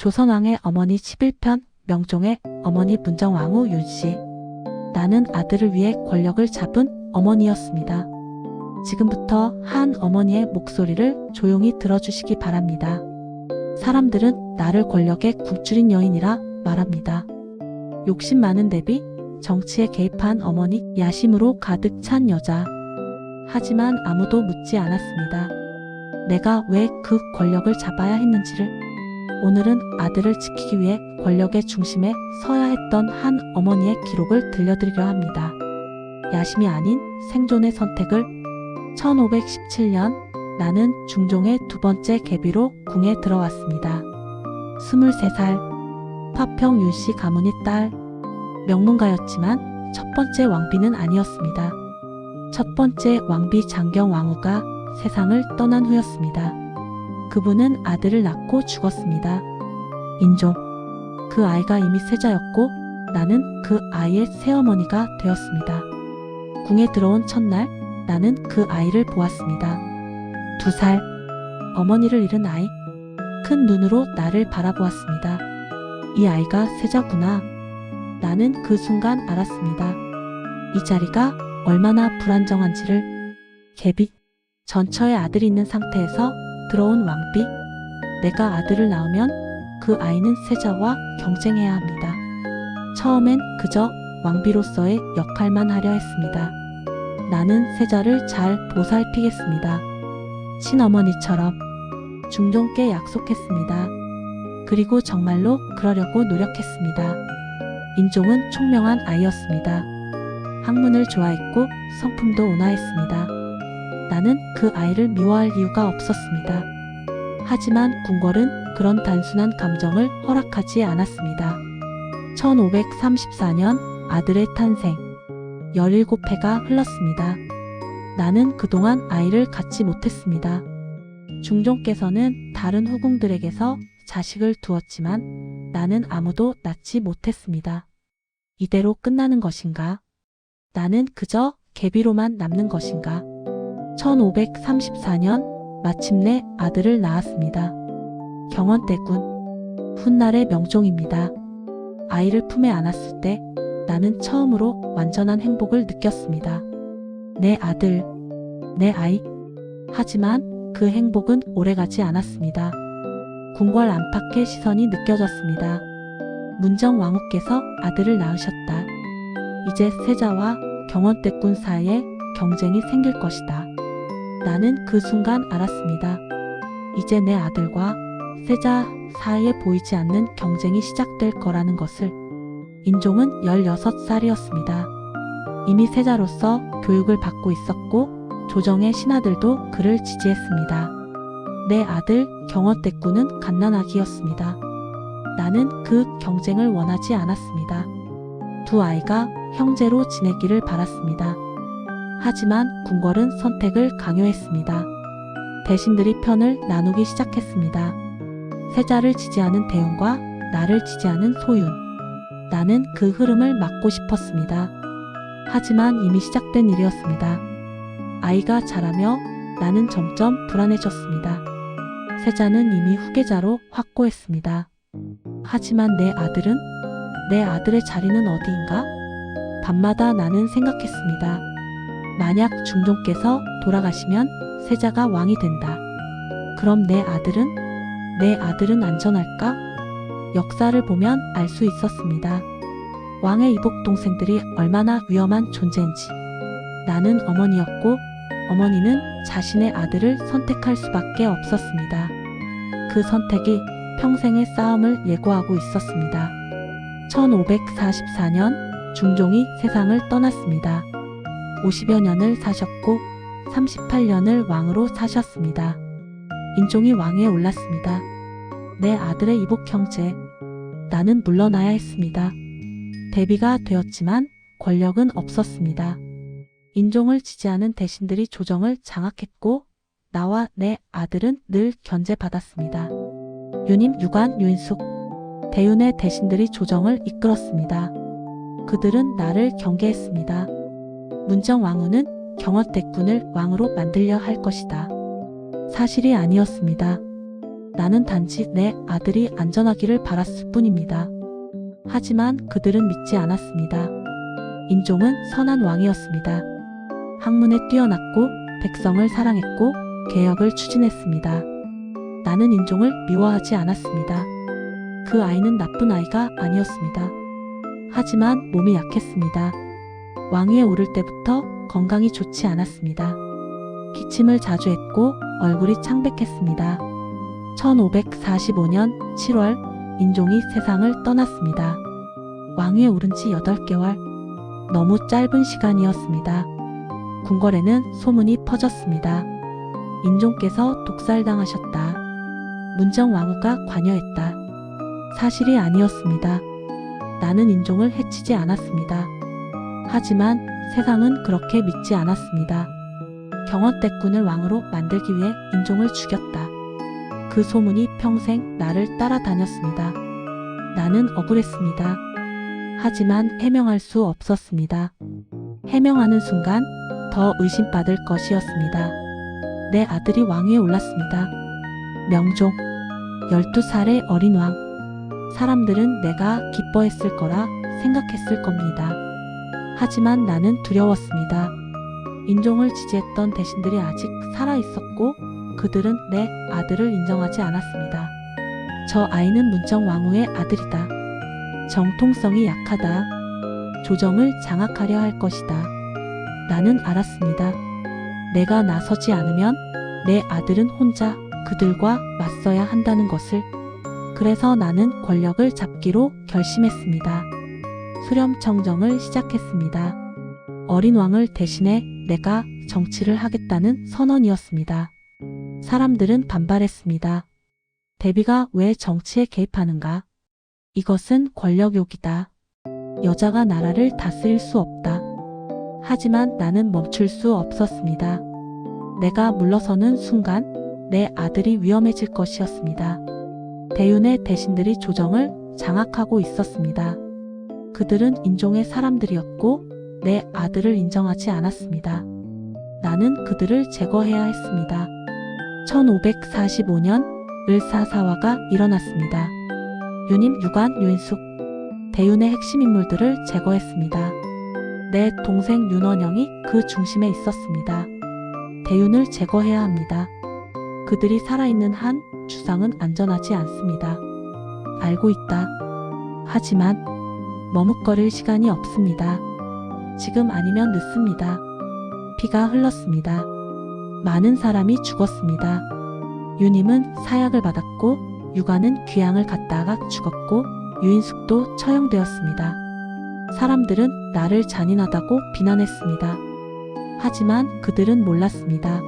조선왕의 어머니 11편, 명종의 어머니 문정왕후 윤씨. 나는 아들을 위해 권력을 잡은 어머니였습니다. 지금부터 한 어머니의 목소리를 조용히 들어주시기 바랍니다. 사람들은 나를 권력에 굶주린 여인이라 말합니다. 욕심 많은 대비 정치에 개입한 어머니, 야심으로 가득 찬 여자. 하지만 아무도 묻지 않았습니다. 내가 왜 그 권력을 잡아야 했는지를. 오늘은 아들을 지키기 위해 권력의 중심에 서야 했던 한 어머니의 기록을 들려드리려 합니다. 야심이 아닌 생존의 선택을. 1517년 나는 중종의 두 번째 계비로 궁에 들어왔습니다. 23살, 파평 윤씨 가문의 딸. 명문가였지만 첫 번째 왕비는 아니었습니다. 첫 번째 왕비 장경왕후가 세상을 떠난 후였습니다. 그분은 아들을 낳고 죽었습니다. 인종. 그 아이가 이미 세자였고 나는 그 아이의 새어머니가 되었습니다. 궁에 들어온 첫날 나는 그 아이를 보았습니다. 2살. 어머니를 잃은 아이. 큰 눈으로 나를 바라보았습니다. 이 아이가 세자구나. 나는 그 순간 알았습니다. 이 자리가 얼마나 불안정한지를. 계비. 전처의 아들이 있는 상태에서 들어온 왕비. 내가 아들을 낳으면 그 아이는 세자와 경쟁해야 합니다. 처음엔 그저 왕비로서의 역할만 하려 했습니다. 나는 세자를 잘 보살피겠습니다. 친어머니처럼. 중종께 약속했습니다. 그리고 정말로 그러려고 노력했습니다. 인종은 총명한 아이였습니다. 학문을 좋아했고 성품도 온화했습니다. 나는 그 아이를 미워할 이유가 없었습니다. 하지만 궁궐은 그런 단순한 감정을 허락하지 않았습니다. 1534년 아들의 탄생. 17해가 흘렀습니다. 나는 그동안 아이를 갖지 못했습니다. 중종께서는 다른 후궁들에게서 자식을 두었지만 나는 아무도 낳지 못했습니다. 이대로 끝나는 것인가? 나는 그저 계비로만 남는 것인가? 1534년 마침내 아들을 낳았습니다. 경원대군. 훗날의 명종입니다. 아이를 품에 안았을 때 나는 처음으로 완전한 행복을 느꼈습니다. 내 아들, 내 아이. 하지만 그 행복은 오래가지 않았습니다. 궁궐 안팎의 시선이 느껴졌습니다. 문정왕후께서 아들을 낳으셨다. 이제 세자와 경원대군 사이에 경쟁이 생길 것이다. 나는 그 순간 알았습니다. 이제 내 아들과 세자 사이에 보이지 않는 경쟁이 시작될 거라는 것을. 인종은 16살이었습니다. 이미 세자로서 교육을 받고 있었고 조정의 신하들도 그를 지지했습니다. 내 아들 경원대군은 갓난아기였습니다. 나는 그 경쟁을 원하지 않았습니다. 두 아이가 형제로 지내기를 바랐습니다. 하지만 궁궐은 선택을 강요했습니다. 대신들이 편을 나누기 시작했습니다. 세자를 지지하는 대운과 나를 지지하는 소윤. 나는 그 흐름을 막고 싶었습니다. 하지만 이미 시작된 일이었습니다. 아이가 자라며 나는 점점 불안해졌습니다. 세자는 이미 후계자로 확고했습니다. 하지만 내 아들은? 내 아들의 자리는 어디인가? 밤마다 나는 생각했습니다. 만약 중종께서 돌아가시면 세자가 왕이 된다. 그럼 내 아들은 안전할까? 역사를 보면 알 수 있었습니다. 왕의 이복 동생들이 얼마나 위험한 존재인지. 나는 어머니였고 어머니는 자신의 아들을 선택할 수밖에 없었습니다. 그 선택이 평생의 싸움을 예고하고 있었습니다. 1544년 중종이 세상을 떠났습니다. 50여 년을 사셨고 38년을 왕으로 사셨습니다. 인종이 왕위에 올랐습니다. 내 아들의 이복 형제. 나는 물러나야 했습니다. 대비가 되었지만 권력은 없었습니다. 인종을 지지하는 대신들이 조정을 장악했고 나와 내 아들은 늘 견제받았습니다. 유님, 유관, 유인숙. 대윤의 대신들이 조정을 이끌었습니다. 그들은 나를 경계했습니다. 문정왕후는 경원대군을 왕으로 만들려 할 것이다. 사실이 아니었습니다. 나는 단지 내 아들이 안전하기를 바랐을 뿐입니다. 하지만 그들은 믿지 않았습니다. 인종은 선한 왕이었습니다. 학문에 뛰어났고 백성을 사랑했고 개혁을 추진했습니다. 나는 인종을 미워하지 않았습니다. 그 아이는 나쁜 아이가 아니었습니다. 하지만 몸이 약했습니다. 왕위에 오를 때부터 건강이 좋지 않았습니다. 기침을 자주 했고 얼굴이 창백했습니다. 1545년 7월 인종이 세상을 떠났습니다. 왕위에 오른 지 8개월. 너무 짧은 시간이었습니다. 궁궐에는 소문이 퍼졌습니다. 인종께서 독살당하셨다. 문정왕후가 관여했다. 사실이 아니었습니다. 나는 인종을 해치지 않았습니다. 하지만 세상은 그렇게 믿지 않았습니다. 경원대군을 왕으로 만들기 위해 인종을 죽였다. 그 소문이 평생 나를 따라다녔습니다. 나는 억울했습니다. 하지만 해명할 수 없었습니다. 해명하는 순간 더 의심받을 것이었습니다. 내 아들이 왕위에 올랐습니다. 명종, 12살의 어린 왕. 사람들은 내가 기뻐했을 거라 생각했을 겁니다. 하지만 나는 두려웠습니다. 인종을 지지했던 대신들이 아직 살아있었고 그들은 내 아들을 인정하지 않았습니다. 저 아이는 문정왕후의 아들이다. 정통성이 약하다. 조정을 장악하려 할 것이다. 나는 알았습니다. 내가 나서지 않으면 내 아들은 혼자 그들과 맞서야 한다는 것을. 그래서 나는 권력을 잡기로 결심했습니다. 수렴청정을 시작했습니다. 어린 왕을 대신해 내가 정치를 하겠다는 선언이었습니다. 사람들은 반발했습니다. 데비가 왜 정치에 개입하는가? 이것은 권력욕이다. 여자가 나라를 다스릴 수 없다. 하지만 나는 멈출 수 없었습니다. 내가 물러서는 순간 내 아들이 위험해질 것이었습니다. 대윤의 대신들이 조정을 장악하고 있었습니다. 그들은 인종의 사람들이었고 내 아들을 인정하지 않았습니다. 나는 그들을 제거해야 했습니다. 1545년 을사사화가 일어났습니다. 유님, 유관, 유인숙, 대윤의 핵심 인물들을 제거했습니다. 내 동생 윤원영이 그 중심에 있었습니다. 대윤을 제거해야 합니다. 그들이 살아있는 한 주상은 안전하지 않습니다. 알고 있다. 하지만 머뭇거릴 시간이 없습니다. 지금 아니면 늦습니다. 피가 흘렀습니다. 많은 사람이 죽었습니다. 유님은 사약을 받았고 유관은 귀양을 갔다가 죽었고 유인숙도 처형되었습니다. 사람들은 나를 잔인하다고 비난했습니다. 하지만 그들은 몰랐습니다.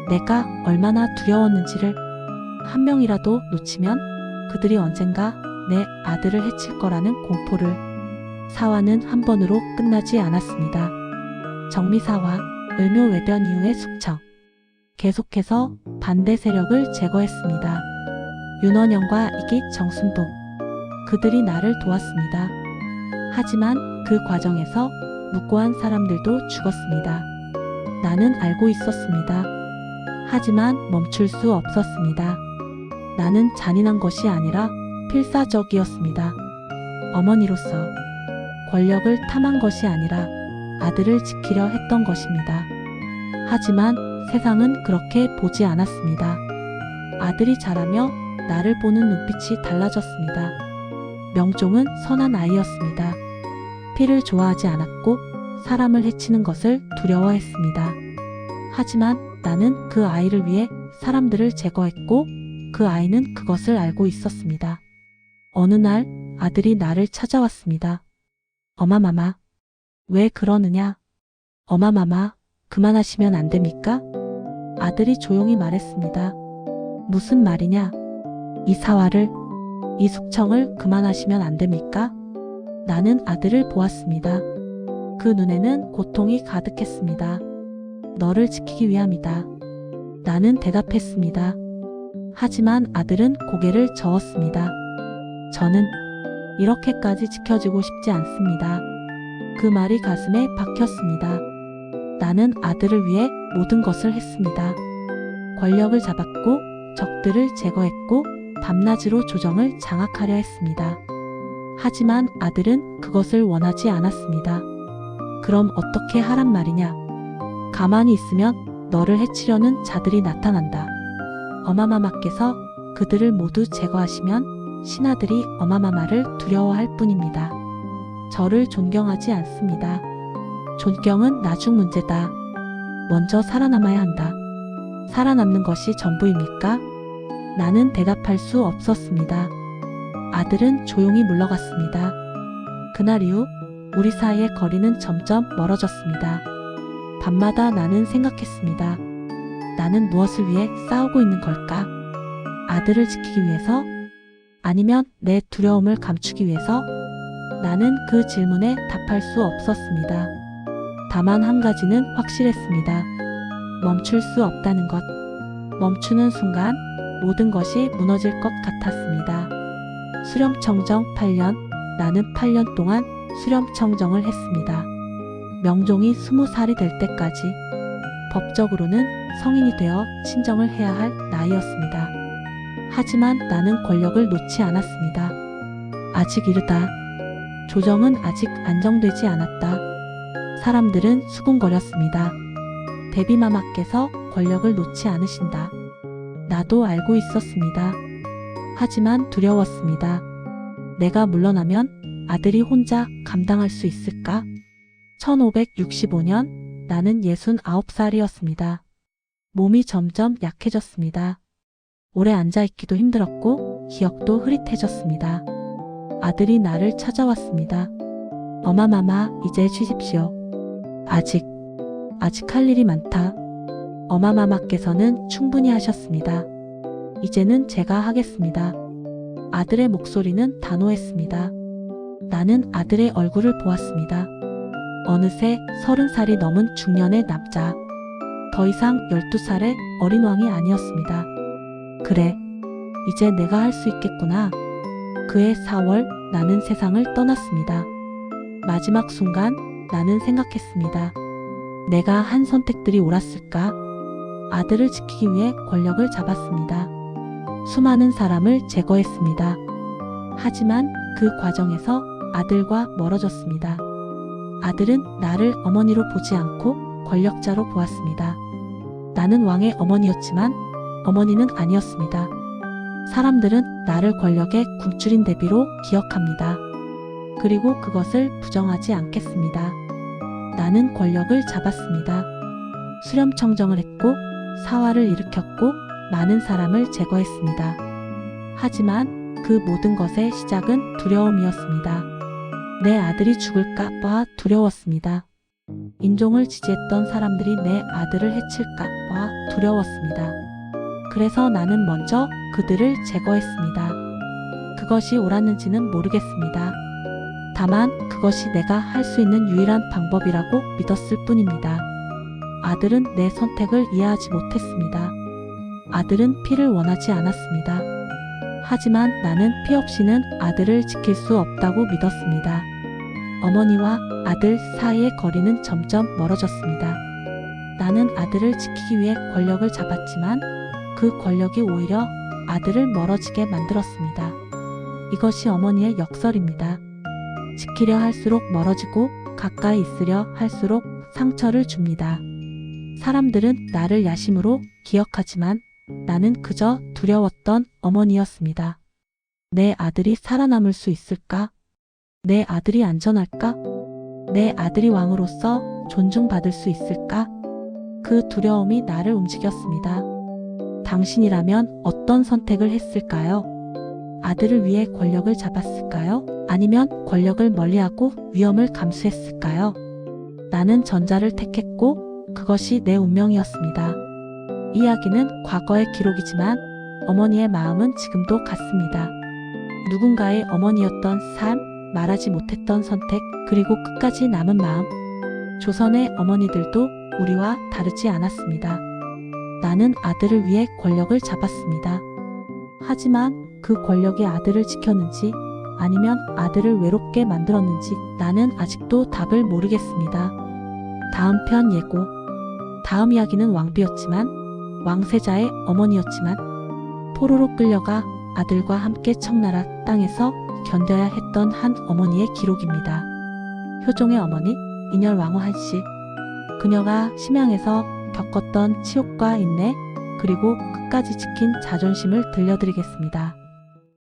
내가 얼마나 두려웠는지를. 한 명이라도 놓치면 그들이 언젠가 내 아들을 해칠 거라는 공포를. 사화는 한 번으로 끝나지 않았습니다. 정미사화, 을묘외변 이후의 숙청. 계속해서 반대 세력을 제거했습니다. 윤원영과 이기, 정순동. 그들이 나를 도왔습니다. 하지만 그 과정에서 묵고한 사람들도 죽었습니다. 나는 알고 있었습니다. 하지만 멈출 수 없었습니다. 나는 잔인한 것이 아니라 필사적이었습니다. 어머니로서 권력을 탐한 것이 아니라 아들을 지키려 했던 것입니다. 하지만 세상은 그렇게 보지 않았습니다. 아들이 자라며 나를 보는 눈빛이 달라졌습니다. 명종은 선한 아이였습니다. 피를 좋아하지 않았고 사람을 해치는 것을 두려워했습니다. 하지만 나는 그 아이를 위해 사람들을 제거했고 그 아이는 그것을 알고 있었습니다. 어느 날 아들이 나를 찾아왔습니다. 어마마마, 왜 그러느냐? 어마마마, 그만하시면 안 됩니까? 아들이 조용히 말했습니다. 무슨 말이냐? 이 사화를, 이 숙청을 그만하시면 안 됩니까? 나는 아들을 보았습니다. 그 눈에는 고통이 가득했습니다. 너를 지키기 위함이다. 나는 대답했습니다. 하지만 아들은 고개를 저었습니다. 저는 이렇게까지 지켜주고 싶지 않습니다. 그 말이 가슴에 박혔습니다. 나는 아들을 위해 모든 것을 했습니다. 권력을 잡았고 적들을 제거했고 밤낮으로 조정을 장악하려 했습니다. 하지만 아들은 그것을 원하지 않았습니다. 그럼 어떻게 하란 말이냐? 가만히 있으면 너를 해치려는 자들이 나타난다. 어마마마께서 그들을 모두 제거하시면 신하들이 어마마마를 두려워할 뿐입니다. 저를 존경하지 않습니다. 존경은 나중 문제다. 먼저 살아남아야 한다. 살아남는 것이 전부입니까? 나는 대답할 수 없었습니다. 아들은 조용히 물러갔습니다. 그날 이후 우리 사이의 거리는 점점 멀어졌습니다. 밤마다 나는 생각했습니다. 나는 무엇을 위해 싸우고 있는 걸까? 아들을 지키기 위해서? 아니면 내 두려움을 감추기 위해서? 나는 그 질문에 답할 수 없었습니다. 다만 한 가지는 확실했습니다. 멈출 수 없다는 것. 멈추는 순간 모든 것이 무너질 것 같았습니다. 수렴청정 8년, 나는 8년 동안 수렴청정을 했습니다. 명종이 20살이 될 때까지. 법적으로는 성인이 되어 친정을 해야 할 나이였습니다. 하지만 나는 권력을 놓지 않았습니다. 아직 이르다. 조정은 아직 안정되지 않았다. 사람들은 수군거렸습니다. 대비마마께서 권력을 놓지 않으신다. 나도 알고 있었습니다. 하지만 두려웠습니다. 내가 물러나면 아들이 혼자 감당할 수 있을까? 1565년 나는 69살이었습니다. 몸이 점점 약해졌습니다. 오래 앉아있기도 힘들었고 기억도 흐릿해졌습니다. 아들이 나를 찾아왔습니다. 어마마마, 이제 쉬십시오. 아직 할 일이 많다. 어마마마께서는 충분히 하셨습니다. 이제는 제가 하겠습니다. 아들의 목소리는 단호했습니다. 나는 아들의 얼굴을 보았습니다. 어느새 30살이 넘은 중년의 남자. 더 이상 12살의 어린 왕이 아니었습니다. 그래, 이제 내가 할 수 있겠구나. 그해 4월 나는 세상을 떠났습니다. 마지막 순간 나는 생각했습니다. 내가 한 선택들이 옳았을까? 아들을 지키기 위해 권력을 잡았습니다. 수많은 사람을 제거했습니다. 하지만 그 과정에서 아들과 멀어졌습니다. 아들은 나를 어머니로 보지 않고 권력자로 보았습니다. 나는 왕의 어머니였지만 어머니는 아니었습니다. 사람들은 나를 권력의 굶주린 대비로 기억합니다. 그리고 그것을 부정하지 않겠습니다. 나는 권력을 잡았습니다. 수렴청정을 했고 사화를 일으켰고 많은 사람을 제거했습니다. 하지만 그 모든 것의 시작은 두려움이었습니다. 내 아들이 죽을까 봐 두려웠습니다. 인종을 지지했던 사람들이 내 아들을 해칠까 봐 두려웠습니다. 그래서 나는 먼저 그들을 제거했습니다. 그것이 옳았는지는 모르겠습니다. 다만 그것이 내가 할 수 있는 유일한 방법이라고 믿었을 뿐입니다. 아들은 내 선택을 이해하지 못했습니다. 아들은 피를 원하지 않았습니다. 하지만 나는 피 없이는 아들을 지킬 수 없다고 믿었습니다. 어머니와 아들 사이의 거리는 점점 멀어졌습니다. 나는 아들을 지키기 위해 권력을 잡았지만 그 권력이 오히려 아들을 멀어지게 만들었습니다. 이것이 어머니의 역설입니다. 지키려 할수록 멀어지고 가까이 있으려 할수록 상처를 줍니다. 사람들은 나를 야심으로 기억하지만 나는 그저 두려웠던 어머니였습니다. 내 아들이 살아남을 수 있을까? 내 아들이 안전할까? 내 아들이 왕으로서 존중받을 수 있을까? 그 두려움이 나를 움직였습니다. 당신이라면 어떤 선택을 했을까요? 아들을 위해 권력을 잡았을까요? 아니면 권력을 멀리하고 위험을 감수했을까요? 나는 전자를 택했고 그것이 내 운명이었습니다. 이야기는 과거의 기록이지만 어머니의 마음은 지금도 같습니다. 누군가의 어머니였던 삶, 말하지 못했던 선택, 그리고 끝까지 남은 마음. 조선의 어머니들도 우리와 다르지 않았습니다. 나는 아들을 위해 권력을 잡았습니다. 하지만 그 권력이 아들을 지켰는지 아니면 아들을 외롭게 만들었는지 나는 아직도 답을 모르겠습니다. 다음 편 예고. 다음 이야기는 왕비였지만 왕세자의 어머니였지만 포로로 끌려가 아들과 함께 청나라 땅에서 견뎌야 했던 한 어머니의 기록입니다. 효종의 어머니 인열왕후 한씨. 그녀가 심양에서 겪었던 치욕과 인내, 그리고 끝까지 지킨 자존심을 들려드리겠습니다.